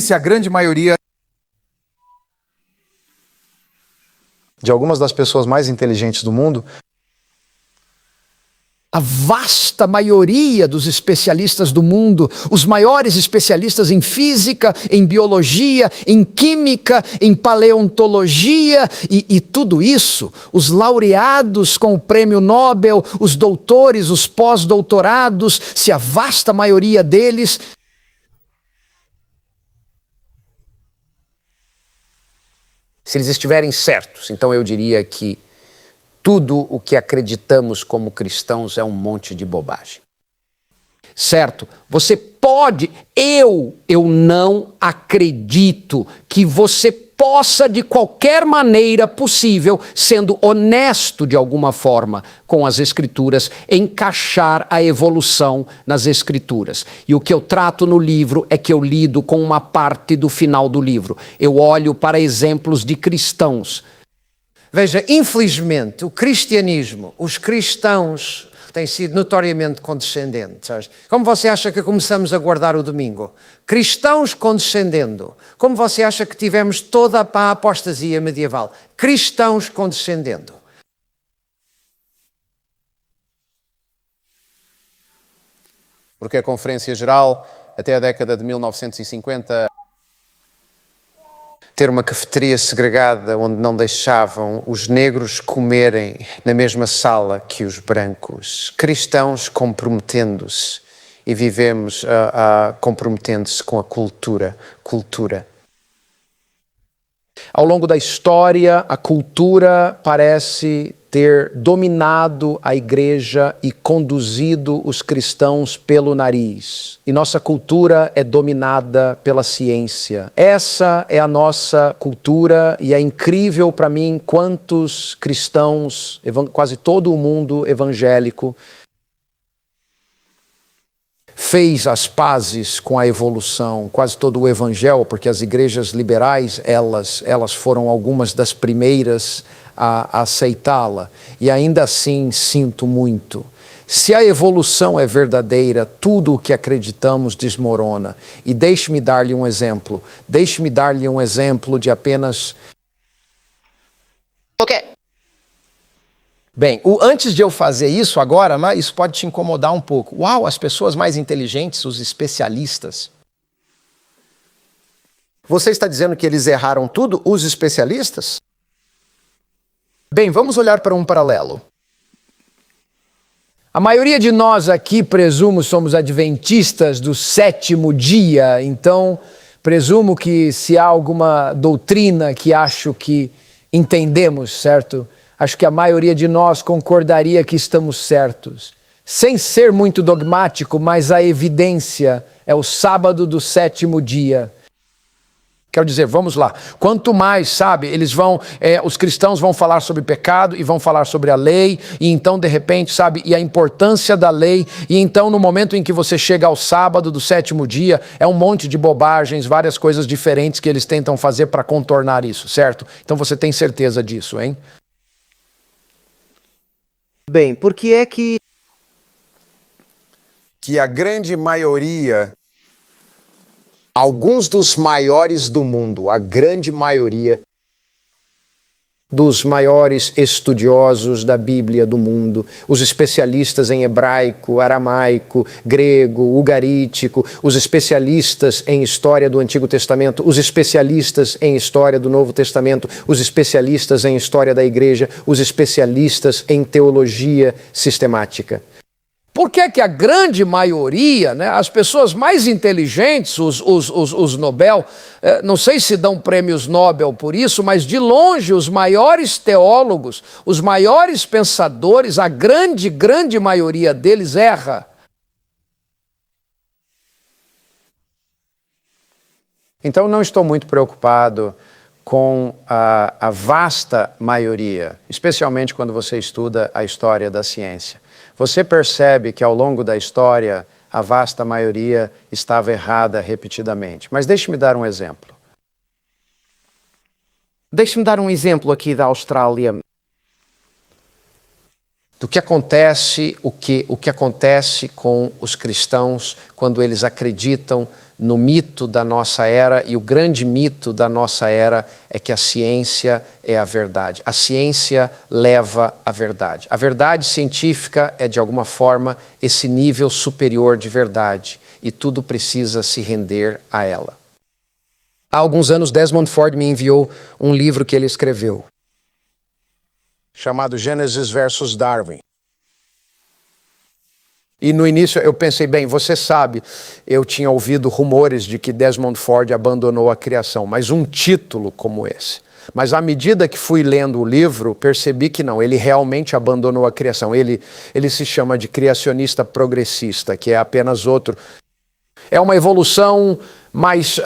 se a grande maioria de algumas das pessoas mais inteligentes do mundo, a vasta maioria dos especialistas do mundo, os maiores especialistas em física, em biologia, em química, em paleontologia e tudo isso, os laureados com o prêmio Nobel, os doutores, os pós-doutorados, se a vasta maioria deles se eles estiverem certos, então eu diria que tudo o que acreditamos como cristãos é um monte de bobagem. Certo? Você pode, eu não acredito que você possa de qualquer maneira possível, sendo honesto de alguma forma com as Escrituras, encaixar a evolução nas Escrituras. E o que eu trato no livro é que eu lido com uma parte do final do livro. Eu olho para exemplos de cristãos. Veja, infelizmente, o cristianismo, os cristãos têm sido notoriamente condescendentes. Como você acha que começamos a guardar o domingo? Cristãos condescendendo. Como você acha que tivemos toda a apostasia medieval? Cristãos condescendendo. porque a Conferência Geral, até a década de 1950, ter uma cafeteria segregada onde não deixavam os negros comerem na mesma sala que os brancos. Cristãos comprometendo-se e vivemos comprometendo-se com a cultura. Ao longo da história, a cultura parece ter dominado a igreja e conduzido os cristãos pelo nariz. E nossa cultura é dominada pela ciência. Essa é a nossa cultura e é incrível para mim quantos cristãos, quase todo o mundo evangélico, fez as pazes com a evolução, quase todo o evangelho, porque as igrejas liberais, elas foram algumas das primeiras a aceitá-la. E ainda assim sinto muito. Se a evolução é verdadeira, tudo o que acreditamos desmorona. E deixe-me dar-lhe um exemplo. Deixe-me dar-lhe um exemplo de apenas... Bem, antes de eu fazer isso agora, mas isso pode te incomodar um pouco. Uau, as pessoas mais inteligentes, os especialistas. Você está dizendo que eles erraram tudo, os especialistas? Bem, vamos olhar para um paralelo. A maioria de nós aqui, presumo, somos adventistas do sétimo dia, então presumo que se há alguma doutrina que acho que entendemos, certo? Acho que a maioria de nós concordaria que estamos certos. Sem ser muito dogmático, mas a evidência é o sábado do sétimo dia. Quero dizer, vamos lá, quanto mais, sabe, os cristãos vão falar sobre pecado e vão falar sobre a lei, e então de repente, sabe, e a importância da lei, e então no momento em que você chega ao sábado do sétimo dia, é um monte de bobagens, várias coisas diferentes que eles tentam fazer para contornar isso, certo? Então você tem certeza disso, hein? Bem, por que é que a grande maioria, alguns dos maiores do mundo, a grande maioria dos maiores estudiosos da Bíblia do mundo, os especialistas em hebraico, aramaico, grego, ugarítico, os especialistas em história do Antigo Testamento, os especialistas em história do Novo Testamento, os especialistas em história da igreja, os especialistas em teologia sistemática. Por que é que a grande maioria, né, as pessoas mais inteligentes, os Nobel, não sei se dão prêmios Nobel por isso, mas de longe os maiores teólogos, os maiores pensadores, a grande maioria deles erra? Então não estou muito preocupado com a vasta maioria, especialmente quando você estuda a história da ciência. Você percebe que ao longo da história a vasta maioria estava errada repetidamente. Mas deixe-me dar um exemplo. Deixe-me dar um exemplo aqui da Austrália. Do que acontece, o que acontece com os cristãos quando eles acreditam no mito da nossa era, e o grande mito da nossa era é que a ciência é a verdade. A ciência leva à verdade. A verdade científica é, de alguma forma, esse nível superior de verdade, e tudo precisa se render a ela. Há alguns anos, Desmond Ford me enviou um livro que ele escreveu, chamado Gênesis versus Darwin. e no início eu pensei, bem, você sabe, eu tinha ouvido rumores de que Desmond Ford abandonou a criação, mas um título como esse. Mas à medida que fui lendo o livro, percebi que não, ele realmente abandonou a criação. Ele se chama de criacionista progressista, que é apenas outro. É uma evolução mais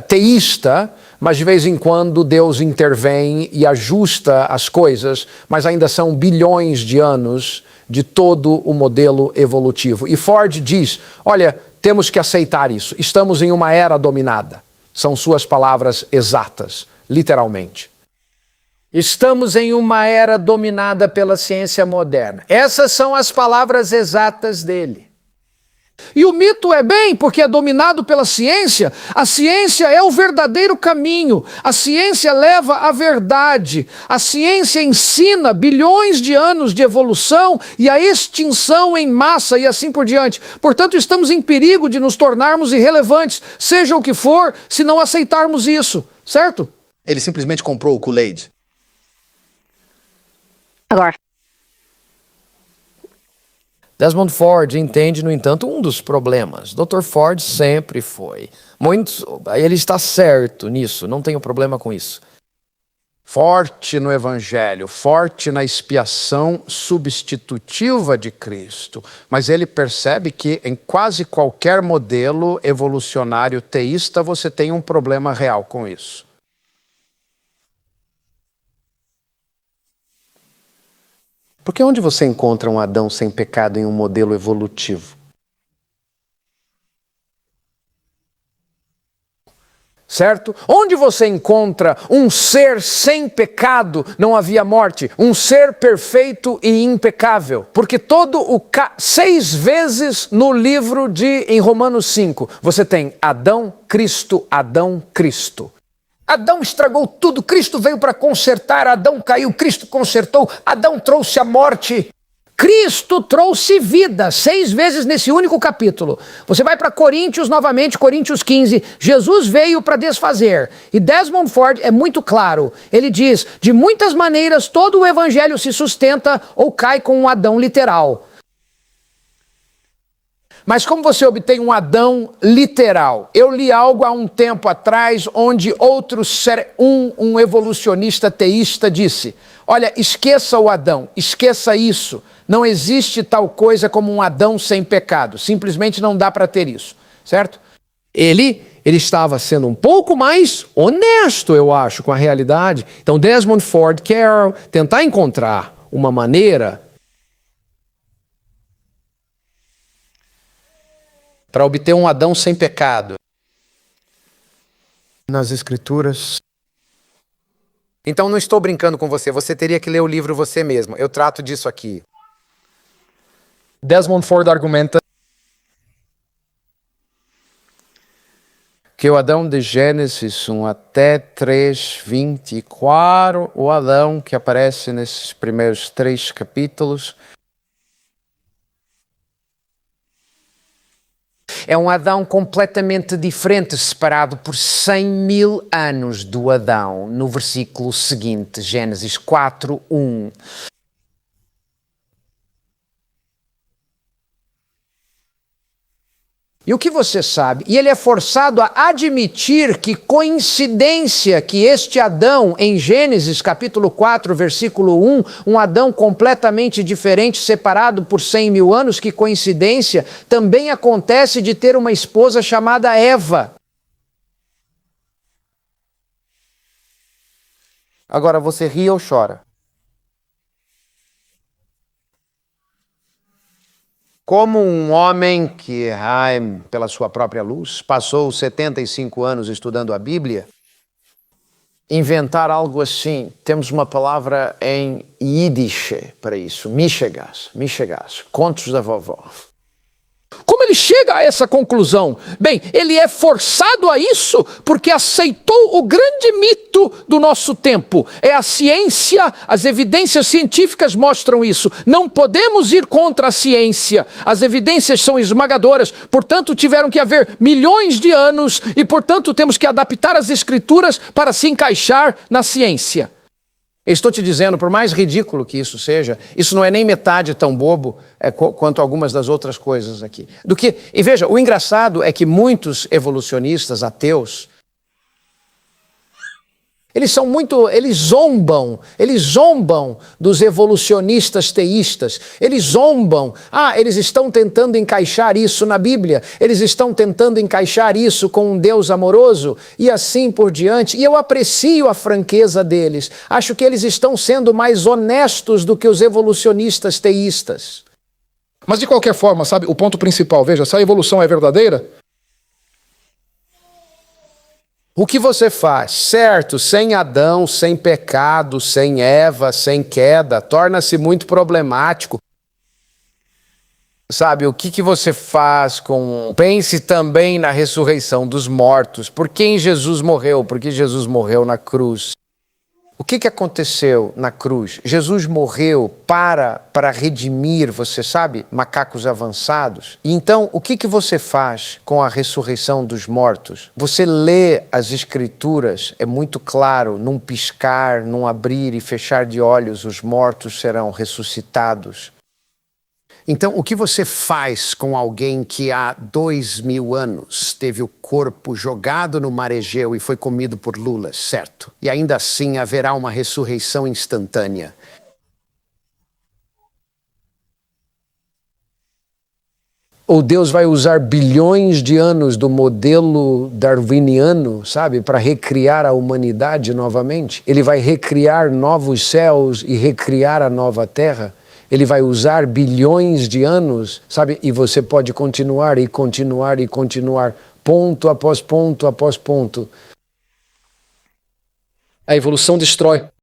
teísta, mas de vez em quando Deus intervém e ajusta as coisas, mas ainda são bilhões de anos de todo o modelo evolutivo. E Ford diz, olha, temos que aceitar isso, estamos em uma era dominada. São suas palavras exatas, literalmente. Estamos em uma era dominada pela ciência moderna. Essas são as palavras exatas dele. E o mito é bem, porque é dominado pela ciência. A ciência é o verdadeiro caminho. A ciência leva à verdade. A ciência ensina bilhões de anos de evolução e a extinção em massa e assim por diante. Portanto, estamos em perigo de nos tornarmos irrelevantes, seja o que for, se não aceitarmos isso, certo? Ele simplesmente comprou o Kool-Aid. Agora, Desmond Ford entende, no entanto, um dos problemas. Dr. Ford sempre foi. Ele está certo nisso, não tenho problema com isso. Forte no Evangelho, forte na expiação substitutiva de Cristo. Mas ele percebe que em quase qualquer modelo evolucionário teísta você tem um problema real com isso. Porque onde você encontra um Adão sem pecado em um modelo evolutivo? Certo? Onde você encontra um ser sem pecado, não havia morte, um ser perfeito e impecável? Porque 6 vezes no livro em Romanos 5, você tem Adão, Cristo, Adão, Cristo. Adão estragou tudo, Cristo veio para consertar, Adão caiu, Cristo consertou, Adão trouxe a morte. Cristo trouxe vida, 6 vezes nesse único capítulo. Você vai para Coríntios novamente, Coríntios 15, Jesus veio para desfazer. E Desmond Ford é muito claro, ele diz, de muitas maneiras todo o evangelho se sustenta ou cai com um Adão literal. Mas como você obtém um Adão literal? Eu li algo há um tempo atrás onde um evolucionista teísta disse, olha, esqueça o Adão, esqueça isso. Não existe tal coisa como um Adão sem pecado. Simplesmente não dá para ter isso, certo? Ele estava sendo um pouco mais honesto, eu acho, com a realidade. Então Desmond Ford quer tentar encontrar uma maneira para obter um Adão sem pecado nas Escrituras. Então não estou brincando com você, você teria que ler o livro você mesmo. Eu trato disso aqui. Desmond Ford argumenta que o Adão de Gênesis 1 até 3:24, o Adão que aparece nesses primeiros 3 capítulos, é um Adão completamente diferente, separado por 100.000 anos do Adão, no versículo seguinte, Gênesis 4:1. E o que você sabe? E ele é forçado a admitir que coincidência que este Adão, em Gênesis capítulo 4, versículo 1, um Adão completamente diferente, separado por 100.000 anos, que coincidência, também acontece de ter uma esposa chamada Eva. Agora você ri ou chora? como um homem que, pela sua própria luz, passou 75 anos estudando a Bíblia, inventar algo assim. Temos uma palavra em Yiddish para isso, Michegas, contos da vovó. Como ele chega a essa conclusão? Bem, ele é forçado a isso porque aceitou o grande mito do nosso tempo. É a ciência, as evidências científicas mostram isso. Não podemos ir contra a ciência. As evidências são esmagadoras, portanto tiveram que haver milhões de anos e, portanto, temos que adaptar as escrituras para se encaixar na ciência. Eu estou te dizendo, por mais ridículo que isso seja, isso não é nem metade tão bobo quanto algumas das outras coisas aqui. E veja, o engraçado é que muitos evolucionistas ateus, eles zombam dos evolucionistas teístas, eles zombam, eles estão tentando encaixar isso na Bíblia, eles estão tentando encaixar isso com um Deus amoroso, e assim por diante, e eu aprecio a franqueza deles, acho que eles estão sendo mais honestos do que os evolucionistas teístas. Mas de qualquer forma, sabe, o ponto principal, veja, se a evolução é verdadeira, o que você faz, certo, sem Adão, sem pecado, sem Eva, sem queda, torna-se muito problemático. Sabe, o que você faz com... Pense também na ressurreição dos mortos. Por quem Jesus morreu? Porque Jesus morreu na cruz. O que aconteceu na cruz? Jesus morreu para redimir, você sabe, macacos avançados. E então, o que você faz com a ressurreição dos mortos? Você lê as Escrituras, é muito claro, num piscar, num abrir e fechar de olhos, os mortos serão ressuscitados. Então, o que você faz com alguém que há 2000 anos teve o corpo jogado no mar Egeu e foi comido por lulas, certo? E ainda assim haverá uma ressurreição instantânea. Ou Deus vai usar bilhões de anos do modelo darwiniano, sabe, para recriar a humanidade novamente? Ele vai recriar novos céus e recriar a nova terra? Ele vai usar bilhões de anos, sabe? E você pode continuar e continuar e continuar, ponto após ponto após ponto. a evolução destrói